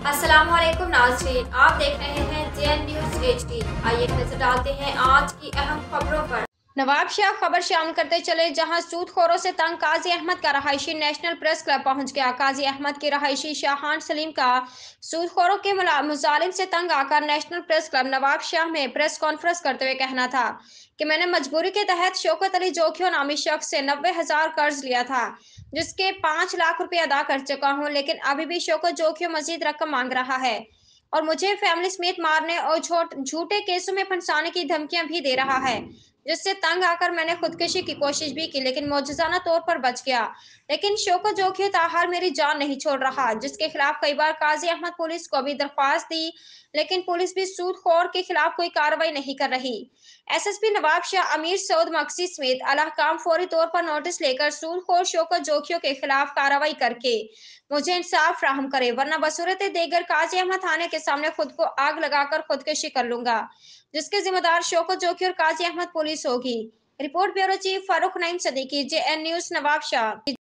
अस्सलामुअलैकुम नाज़रीन, आप देख रहे हैं जेएन न्यूज़ एचडी। आइए नजर डालते हैं आज की अहम खबरों पर। नवाब शाह खबर शामिल करते चले, जहां सूदखोरों से तंग काजी अहमद का रहायशी नेशनल प्रेस क्लब पहुंच गया। काजी अहमद की रहायशी शाहान सलीम का सूदखोरों के मुजालिम से तंग आकर national press club Nawab Shah में प्रेस कॉन्फ्रेंस करते हुए कहना था कि मैंने मजबूरी के तहत शौकत अली जोखियो नामी शख्स से 90,000 कर्ज लिया था, जिसके 5 लाख रुपए अदा कर चुका हूं, लेकिन अभी भी शौकत जोखियो मजीद रकम मांग रहा है और मुझे फैमिली समेत मारने और झूठे केसों में फंसाने की धमकियां भी दे रहा है, जिससे तंग आकर मैंने खुदकुशी की कोशिश भी की, लेकिन मौजूजाना तौर पर बच गया। लेकिन शौकत जोखियो ताहार मेरी जान नहीं छोड़ रहा, जिसके खिलाफ कई बार काजी अहमद पुलिस को भी दरख्वास्त दी, लेकिन पुलिस भी सूदखोर के खिलाफ कोई कार्रवाई नहीं कर रही। एसएसपी नवाब शाह अमीर सऊद मकसी समेत अलहकाम फौरी तौर पर नोटिस लेकर सूदखोर शौकत जोखियों के खिलाफ कार्रवाई करके मुझे इंसाफ फ्राहम करे, वरना बसूरत देगर काजी अहमद थाने के सामने खुद को आग लगाकर खुदकुशी कर लूंगा, जिसके जिम्मेदार शौकत जोखी और काजी अहमद पुलिस होगी। Report bureau chief Farooq Naeem Siddiqui, JN news, Nawab Shah.